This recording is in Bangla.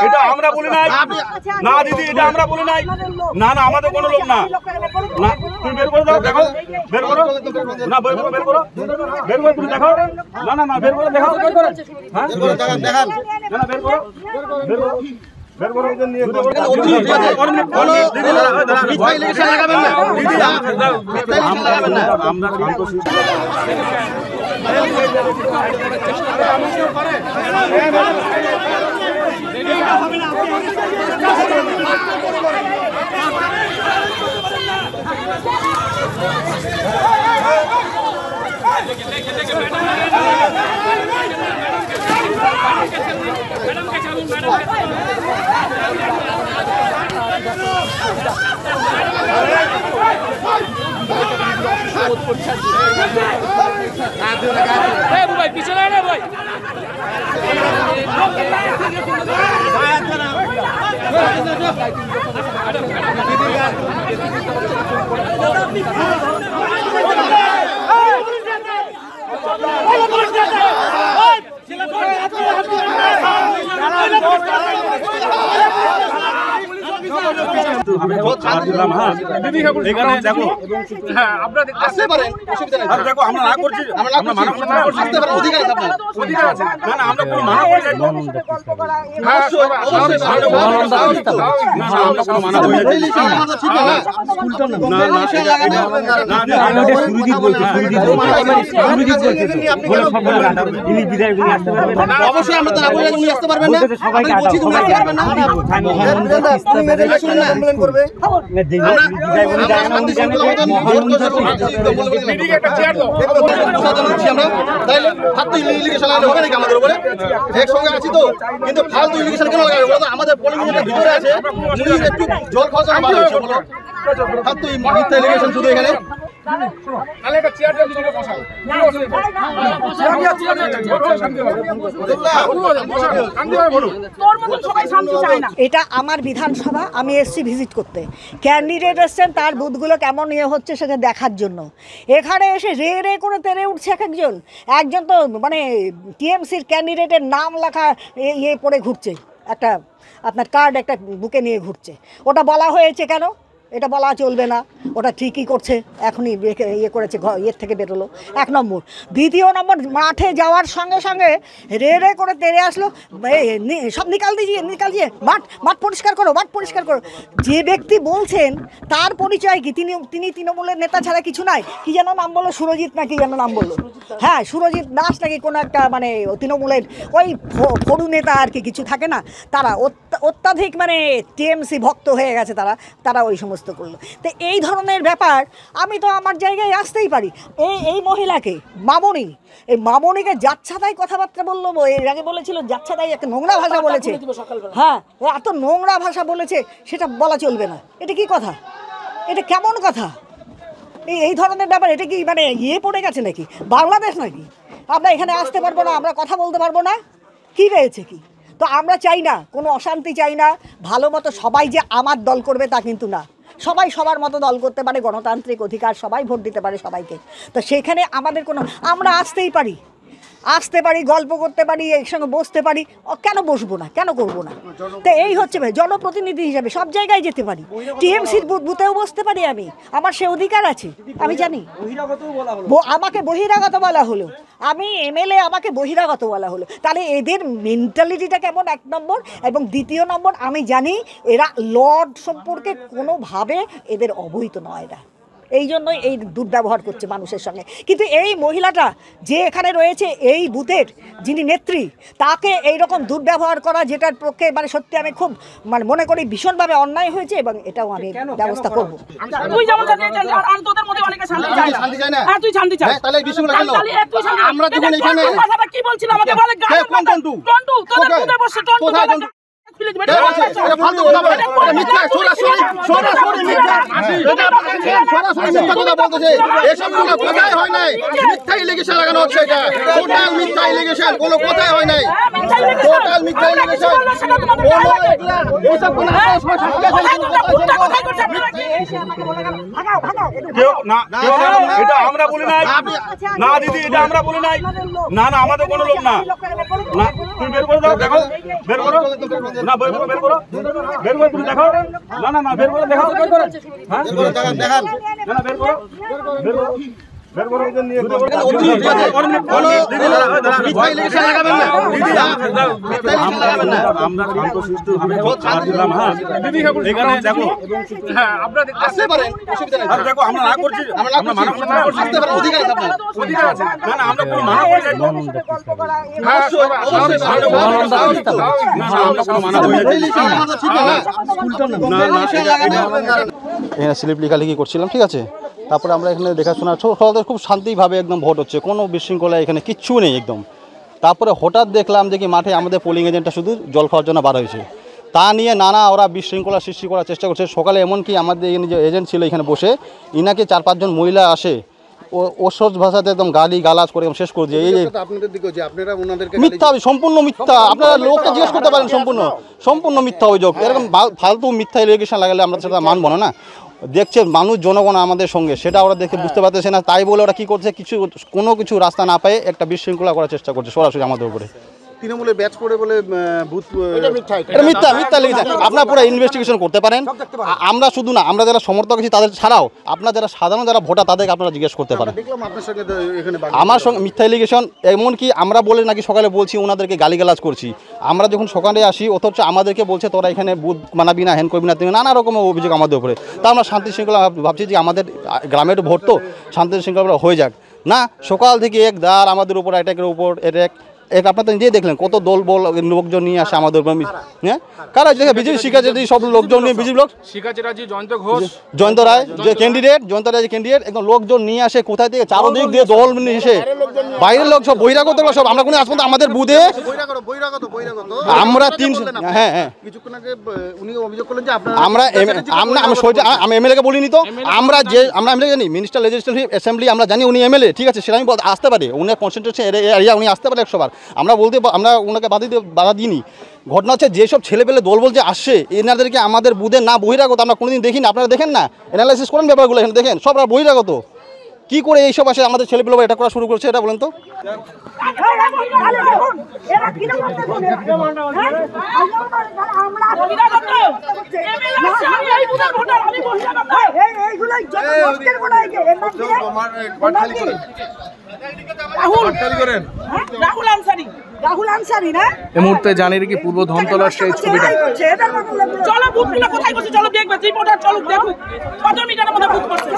এটা আমরা বলি নাই না দিদি, এটা আমরা বলি নাই। না না, আমাদের কোনো লোক না। না তুমি বের করে দাও, দেখো বের করো না, বের করো বের করো বের করে তুমি দেখো। না না না, বের করে দেখাও, বের করে হ্যাঁ দেখান না, বের করো বের করো বের করো। ওদের নিয়ে মিথ্যা ইলেকশন লাগাবেন না দিদি, মিথ্যা ইলেকশন লাগাবেন না। আমরা সন্তোষী পিছনে না ভাই, এখানে দেখো আসতে পারেন, দেখো আমরা না করছি, আমরা মানা করছি, আসতে পারেন, অধিকার আছে আপনার, অধিকার আছে। না না, আমরা কোনো মানা করি না, আমরা কোনো মানা করি না। স্কুলটা না না না, সুরজিৎ বলছে, অবশ্যই আমরা তো না বলে উনি আসতে পারবেন না, সবাই বলছি তুমি আসতে পারবেন না। কিন্তু ফালতু ইলিগেশন কেন লাগাবে? আমাদের পোলিং ইউনিটের ভিতরে আছে, একটু জল খাওয়া ফালতু মিথ্যা ইলিগেশন শুধু এখানে। এটা আমার বিধানসভা, আমি এসছি ভিজিট করতে। ক্যান্ডিডেট এসছেন, তার বুথগুলো কেমন ইয়ে হচ্ছে সেটা দেখার জন্য। এখানে এসে রে রে করে তেড়ে উঠছে একজন। একজন তো মানে টিএমসির ক্যান্ডিডেটের নাম লেখা ইয়ে পড়ে ঘুরছে, একটা আপনার কার্ড একটা বুকে নিয়ে ঘুরছে। ওটা বলা হয়েছে কেন? এটা বলা চলবে না, ওটা ঠিকই করছে, এখনই ইয়ে করেছে, ইয়ের থেকে বেরোলো। 1 নম্বর। দ্বিতীয় নম্বর, মাঠে যাওয়ার সঙ্গে সঙ্গে রে রে করে তেড়ে আসলো, সব নিকাল দিয়ে মাঠ পরিষ্কার করো, মাঠ পরিষ্কার করো। যে ব্যক্তি বলছেন তার পরিচয় কি? তিনি তৃণমূলের নেতা ছাড়া কিছু নাই। কি যেন নাম বললো, সুরজিৎ না কি যেন নাম বললো, হ্যাঁ সুরজিৎ দাস নাকি কোনো একটা মানে তৃণমূলের ওই ফরু নেতা আর কি, কিছু থাকে না, তারা অত্যাধিক মানে টিএমসি ভক্ত হয়ে গেছে, তারা ওই সমস্ত করলো। তো এই ধরনের ব্যাপার আমি তো আমার জায়গায় আসতেই পারি। এই মহিলাকে মামনি, এই মামনিকে যাচ্ছাতাই কথাবার্তা বললো, এর আগে বলেছিল যাচ্ছাতাই একটা নোংরা ভাষা বলেছে, হ্যাঁ এত নোংরা ভাষা বলেছে, সেটা বলা চলবে না। এটা কি কথা? এটা কেমন কথা? এই ধরনের ব্যাপার, এটা কি মানে ইয়ে পড়ে গেছে নাকি বাংলাদেশ নাকি? আমরা এখানে আসতে পারবো না, আমরা কথা বলতে পারবো না? কি রয়েছে কি? তো আমরা চাই না, কোনো অশান্তি চাই না। ভালো মতো সবাই যে আমার দল করবে তা কিন্তু না, সবাই সবার মতো দল করতে পারে, গণতান্ত্রিক অধিকার, সবাই ভোট দিতে পারে সবাইকে। তো সেখানে আমাদের কোনো, আমরা আসতেই পারি, আসতে পারি, গল্প করতে পারি, একসঙ্গে বসতে পারি, কেন বসবো না, কেন করবো না? তো এই হচ্ছে ভাই, জনপ্রতিনিধি হিসাবে সব জায়গায় যেতে পারি, টিএমসির বুথেও বসতে পারি, আমার সে অধিকার আছে, আমি জানি। আমাকে বহিরাগত বলা হলো, আমি এমএলএ, আমাকে বহিরাগত বলা হলো, তাহলে এদের মেন্টালিটিটা কেমন? 1 নম্বর। এবং 2 নম্বর, আমি জানি এরা লর্ড সম্পর্কে কোনোভাবে এদের অবহিত নয়, এরা এই জন্যই এই দুর্ব্যবহার করছে মানুষের সঙ্গে। কিন্তু এই মহিলাটা যে এখানে রয়েছে, এই বুথের যিনি নেত্রী, তাকে এইরকম দুর্ব্যবহার করা, যেটার পক্ষে মানে সত্যি আমি খুব মানে মনে করি ভীষণভাবে অন্যায় হয়েছে, এবং এটাও আমি ব্যবস্থা করবো। তুই যেমন আর তোদের মধ্যে অনেকে শান্তি চায় না, আর তুই শান্তি চাস, তাহলে এই বিষয়গুলো কেন? আমরা যখন এখানে কথাটা কি বলছিলাম আমাকে বলে টন্টু তোদের বুথে বসে টন্টু প্লিজ এটা আমরা বলি নাই না দিদি, এটা আমরা বলি নাই। না না আমাদের কোনো লোক না। না তুমি বের করে দাও, দেখো বের করো না, বের করো বের করো বের করে তুমি দেখো। না না না বের করে দেখো, হ্যাঁ দেখান না, বের করো বের করো বের করো। আমরা শান্তশিষ্টভাবে দিলাম। হ্যাঁ এখানে দেখো, দেখো আমরা না করছি, আমরা মানা করছি না, না আমরা কোনো মানা করছি এখানে স্লিপ লেখালেখি করছিলাম, ঠিক আছে। তারপরে আমরা এখানে দেখাশোনা খুব শান্তিভাবে একদম ভোট হচ্ছে, কোনো বিশৃঙ্খলা এখানে কিচ্ছু নেই একদম। তারপরে হঠাৎ দেখলাম যে কি মাঠে আমাদের পোলিং এজেন্টটা শুধু জল খাওয়ার জন্য বার হয়েছে, তা নিয়ে নানা ওরা বিশৃঙ্খলা সৃষ্টি করার চেষ্টা করছে। সকালে এমনকি আমাদের এখানে যে এজেন্ট ছিল এখানে বসে, ইনাকে 4-5 জন মহিলা আসে অসহজ ভাষাতে একদম গালি গালাজ করে শেষ করে দিয়ে এই মিথ্যা, সম্পূর্ণ মিথ্যা। আপনারা লোকটা জিজ্ঞেস করতে পারেন, সম্পূর্ণ মিথ্যা অভিযোগ। এরকম ফালতু মিথ্যা এলিগেশন লাগালে আমরা সেটা মানব না। দেখছে মানুষ জনগণ আমাদের সঙ্গে, সেটা ওরা দেখে বুঝতে পারতেছে না, তাই বলে ওরা কী করছে, কোনো কিছু রাস্তা না পেয়ে একটা বিশৃঙ্খলা করার চেষ্টা করছে সরাসরি আমাদের উপরে। তৃণমূলের ব্যাচ করে বলে এটা মিথ্যা লিখেছে। আপনারা পুরো ইনভেস্টিগেশন করতে পারেন। আমরা শুধু না, আমরা যারা সমর্থক আছি তাদের ছাড়াও আপনারা যারা সাধারণ যারা ভোটার তাদেরকে আপনারা জিজ্ঞেস করতে পারেন। আমার সঙ্গে মিথ্যা এলিগেশন, এমনকি আমরা বলে নাকি সকালে বলছি ওনাদেরকে গালিগালাজ করছি। আমরা যখন সকালে আসি অথচ আমাদেরকে বলছে তোরা এখানে বুথ মানাবি না, হ্যান করবি না, তুমি নানা রকমের অভিযোগ আমাদের উপরে। তা আমরা শান্তি শৃঙ্খলা ভাবছি যে আমাদের গ্রামের ভোট তো শান্তি শৃঙ্খলা হয়ে যাক না। সকাল থেকে এক দাঁড় আমাদের উপর অ্যাটাকের উপর অ্যাটাক। আপনারা তো নিজেই দেখলেন কত দল বল লোকজন নিয়ে আসে আমাদের, হ্যাঁ কারা দেখে বিজেপি শিক্ষাচার্য সব লোকজন নিয়ে, বিজেপি লোক শিক্ষাচার্য জয়ন্ত রায় যে ক্যান্ডিডেট একদম লোকজন নিয়ে আসে কোথায় থেকে, চারদিক দিয়ে দল নিয়ে এসে বাইরের লোক সব বহিরাগত সব। আমরা কোনো আজ পর্যন্ত আমাদের বুথে আমরা 3 হ্যাঁ আমি এমএলএকে বলিনি তো, আমরা এমএলএ জানি মিনিস্টার লেজিসলেটিভ অ্যাসেম্বলি আমরা জানি উনি এমএলএ, ঠিক আছে, সেটা আমি আসতে পারে, উনি কনসেন্ট্রেশন এরিয়া উনি আসতে পারে 100 বার। আমরা ওনাকে বাধা দিইনি। ঘটনা হচ্ছে যেসব ছেলেপেলে দল বলছে আসছে, এনাদেরকে আমাদের বুথে না বহিরাগত আমরা কোনোদিন দেখিনি। আপনারা দেখেন না, অ্যানালাইসিস করেন ব্যাপারগুলো, এখানে দেখেন সব বহিরাগত। কি করে এইসব আসে আমাদের ছেলেপেলে এটা করা শুরু করছে, এটা বলেন তো। রাহুল আনসারি না এই মুহূর্তে জানিয়ে কি পূর্ব ধনতলার সেই ছবিটা। চলো বুথগুলো কোথায় করছে, চলো দেখবে, রিপোর্টার চলো দেখুক কত মিটারের মধ্যে বুথ করছে।